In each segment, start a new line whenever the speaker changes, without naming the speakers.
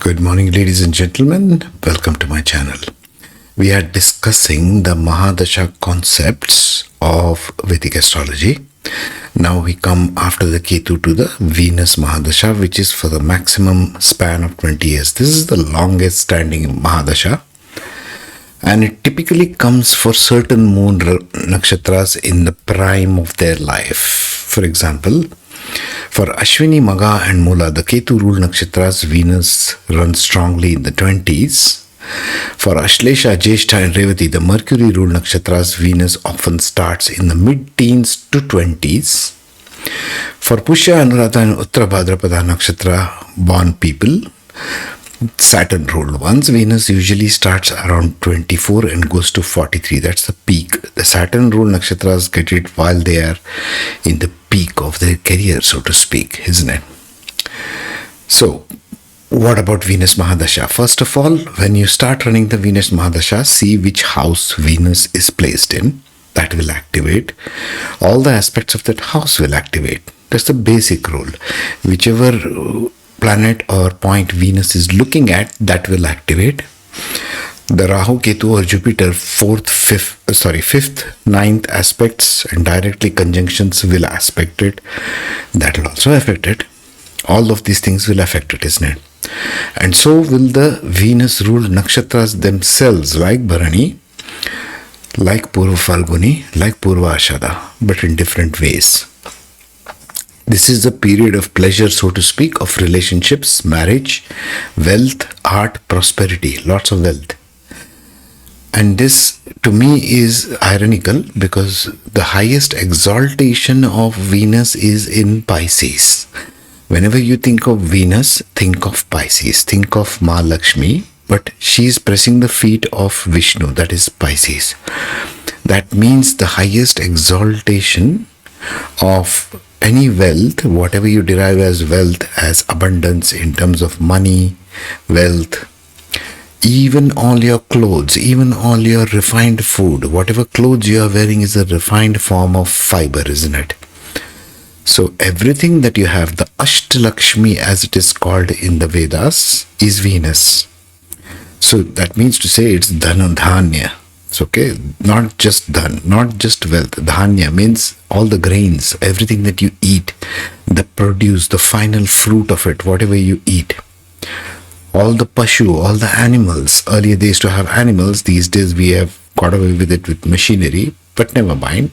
Good morning, ladies and gentlemen. Welcome to my channel. We are discussing the Mahadasha concepts of Vedic astrology. Now we come after the Ketu to the Venus Mahadasha, which is for the maximum span of 20 years. This is the longest standing Mahadasha, and it typically comes for certain moon nakshatras in the prime of their life. For example, for Ashwini, Magha and Moola, the Ketu ruled nakshatras, Venus runs strongly in the 20s. For Ashlesha, Jyeshtha and Revati, the Mercury ruled nakshatras, Venus often starts in the mid-teens to 20s. For Pushya, Anuradha and Uttara Bhadrapada nakshatra born people, Saturn ruled ones, Venus usually starts around 24 and goes to 43. That's the peak. The Saturn ruled nakshatras get it while they are in the peak of their career, so to speak, isn't it? So, what about Venus Mahadasha? First of all, when you start running the Venus Mahadasha, see which house Venus is placed in. That will activate. All the aspects of that house will activate. That's the basic rule. Whichever planet or point Venus is looking at, that will activate. The Rahu-Ketu or Jupiter 5th, 9th aspects and directly conjunctions will aspect it. That will also affect it. All of these things will affect it, isn't it? And so will the Venus ruled nakshatras themselves, like Bharani, like Purva Falguni, like Purva Ashada, but in different ways. This is a period of pleasure, so to speak, of relationships, marriage, wealth, art, prosperity, lots of wealth. And this, to me, is ironical because the highest exaltation of Venus is in Pisces. Whenever you think of Venus, think of Pisces, think of Mahalakshmi, but she is pressing the feet of Vishnu, that is Pisces. That means the highest exaltation of any wealth, whatever you derive as wealth, as abundance in terms of money, wealth, even all your clothes, even all your refined food, whatever clothes you are wearing is a refined form of fiber, isn't it? So everything that you have, the Ashta Lakshmi as it is called in the Vedas, is Venus. So that means to say it's Dhanya. It's okay, not just dhan, not just wealth. Dhanya means all the grains, everything that you eat, the produce, the final fruit of it, whatever you eat. All the pashu, all the animals. Earlier they used to have animals. These days we have got away with it with machinery, but never mind.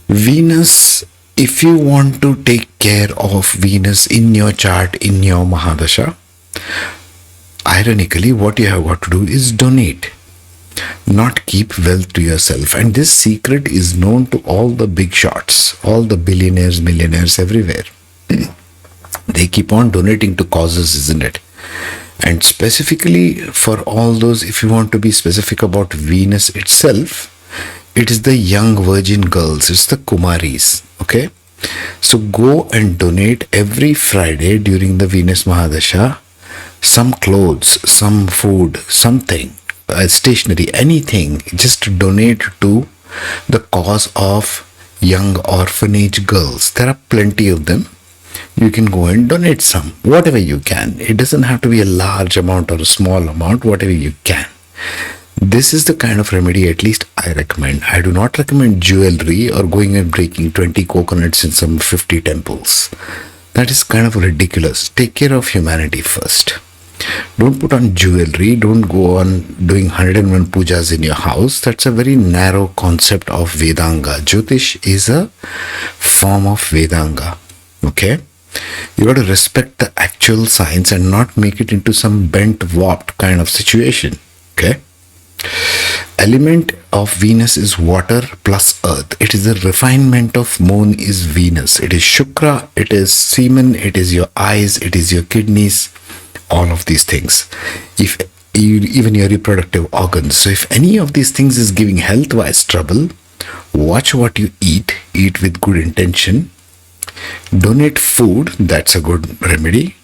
Venus, if you want to take care of Venus in your chart, in your Mahadasha, ironically what you have got to do is donate. Not keep wealth to yourself. And this secret is known to all the big shots, all the billionaires, millionaires everywhere. They keep on donating to causes, isn't it? And specifically for all those, if you want to be specific about Venus itself, it is the young virgin girls, it's the Kumaris, okay? So go and donate every Friday during the Venus Mahadasha some clothes, some food, something. Stationery, anything, just donate to the cause of young orphanage girls. There are plenty of them. You can go and donate some, whatever you can. It doesn't have to be a large amount or a small amount, whatever you can. This is the kind of remedy at least I recommend. I do not recommend jewelry or going and breaking 20 coconuts in some 50 temples. That is kind of ridiculous. Take care of humanity first. Don't put on jewelry, don't go on doing 101 pujas in your house. That's a very narrow concept of Vedanga. Jyotish is a form of Vedanga. Okay? You got to respect the actual science and not make it into some bent, warped kind of situation. Okay? Element of Venus is water plus earth. It is the refinement of moon is Venus. It is Shukra, it is semen, it is your eyes, it is your kidneys. All of these things, even your reproductive organs. So if any of these things is giving health-wise trouble, watch what you eat with good intention, donate food, that's a good remedy,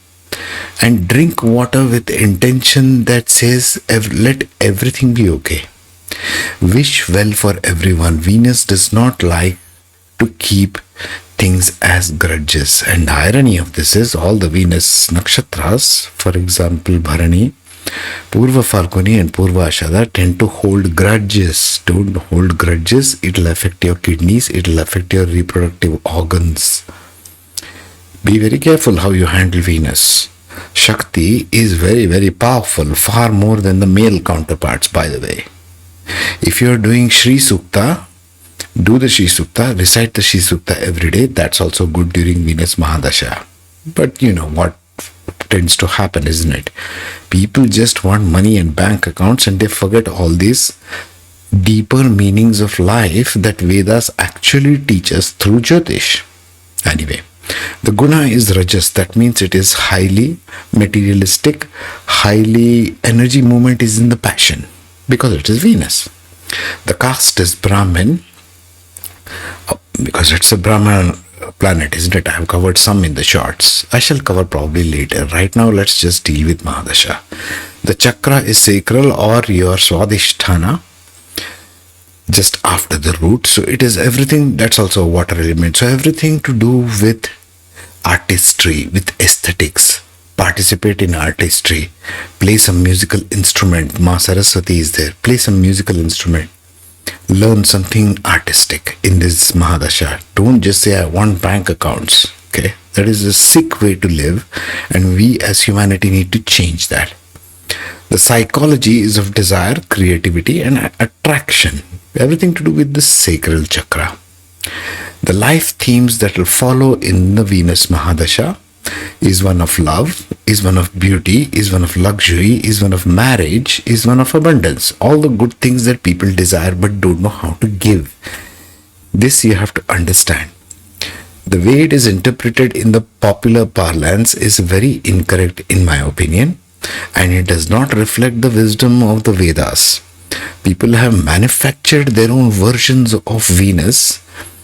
and drink water with intention that says, let everything be okay. Wish well for everyone. Venus does not like to keep things as grudges. And the irony of this is all the Venus nakshatras, for example, Bharani, Purva Falguni and Purva Ashada, tend to hold grudges. Don't hold grudges. It'll affect your kidneys. It'll affect your reproductive organs. Be very careful how you handle Venus. Shakti is very, very powerful, far more than the male counterparts, by the way. If you're doing Shri Sukta, do the Shri Sukta, recite the Shri Sukta every day. That's also good during Venus Mahadasha. But you know what tends to happen, isn't it? People just want money and bank accounts and they forget all these deeper meanings of life that Vedas actually teach us through Jyotish. Anyway, the guna is rajas. That means it is highly materialistic, highly energy movement is in the passion because it is Venus. The caste is Brahmin because it's a Brahman planet, isn't it? I have covered some in the shorts. I shall cover probably later. Right now, let's just deal with Mahadasha. The chakra is sacral or your Swadhisthana, just after the root. So it is everything, that's also a water element. So everything to do with artistry, with aesthetics. Participate in artistry. Play some musical instrument. Ma Saraswati is there. Play some musical instrument. Learn something artistic in this Mahadasha. Don't just say, I want bank accounts. Okay? That is a sick way to live. And we as humanity need to change that. The psychology is of desire, creativity, and attraction. Everything to do with the sacral chakra. The life themes that will follow in the Venus Mahadasha is one of love, is one of beauty, is one of luxury, is one of marriage, is one of abundance. All the good things that people desire but don't know how to give. This you have to understand. The way it is interpreted in the popular parlance is very incorrect in my opinion, and it does not reflect the wisdom of the Vedas. People have manufactured their own versions of Venus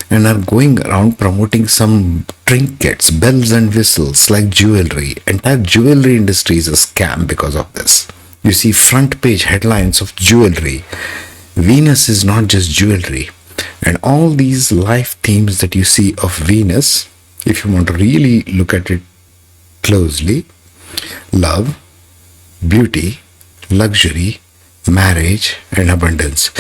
and are going around promoting some trinkets, bells and whistles like jewelry. Entire jewelry industry is a scam because of this. You see front page headlines of jewelry. Venus is not just jewelry. And all these life themes that you see of Venus, if you want to really look at it closely, love, beauty, luxury, marriage and abundance.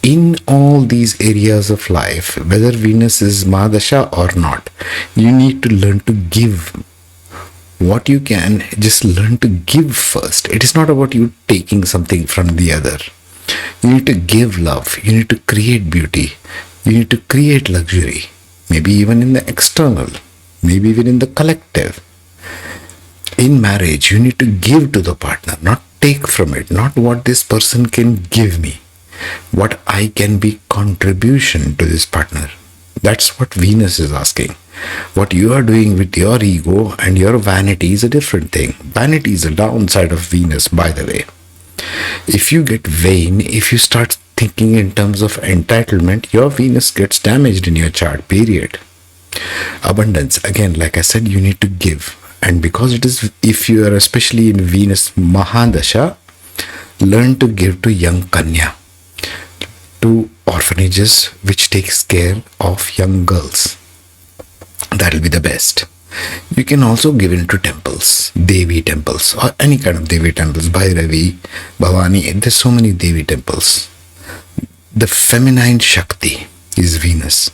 In all these areas of life, whether Venus is Mahadasha or not, you need to learn to give what you can. Just learn to give first. It is not about you taking something from the other. You need to give love. You need to create beauty. You need to create luxury. Maybe even in the external. Maybe even in the collective. In marriage, you need to give to the partner, not take from it. Not what this person can give me. What I can be contribution to this partner. That's what Venus is asking. What you are doing with your ego and your vanity is a different thing. Vanity is a downside of Venus, by the way. If you get vain, if you start thinking in terms of entitlement, your Venus gets damaged in your chart, period. Abundance, again, like I said, you need to give. And because it is, if you are especially in Venus Mahadasha, learn to give to young Kanya, to orphanages which takes care of young girls. That will be the best. You can also give into temples, Devi temples, or any kind of Devi temples, Bhairavi, Bhavani. There's so many Devi temples. The feminine Shakti is Venus.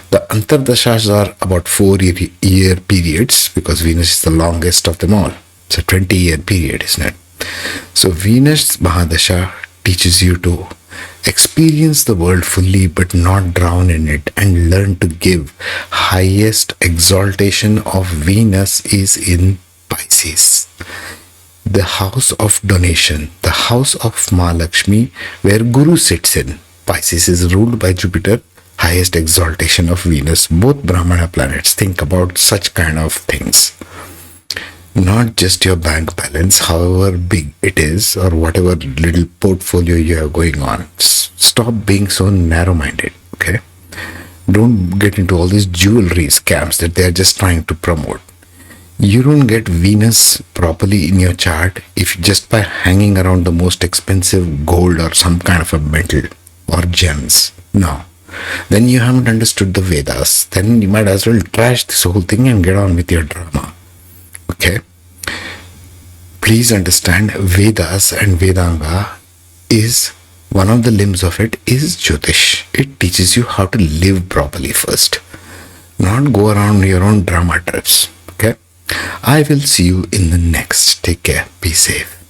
The Antardashas are about 4-year periods because Venus is the longest of them all. It's a 20-year period, isn't it? So Venus Mahadasha teaches you to experience the world fully but not drown in it and learn to give. Highest exaltation of Venus is in Pisces, the house of donation, the house of Mahalakshmi, where Guru sits in. Pisces is ruled by Jupiter, highest exaltation of Venus. Both Brahmana planets. Think about such kind of things. Not just your bank balance, however big it is, or whatever little portfolio you have going on. Stop being so narrow-minded, okay? Don't get into all these jewelry scams that they are just trying to promote. You don't get Venus properly in your chart if just by hanging around the most expensive gold or some kind of a metal or gems. No. then you haven't understood the Vedas. Then you might as well trash this whole thing and get on with your drama. Okay? Please understand, Vedas and Vedanga is one of the limbs of it is Jyotish. It teaches you how to live properly first, not go around your own drama trips. Okay? I will see you in the next. Take care. Be safe.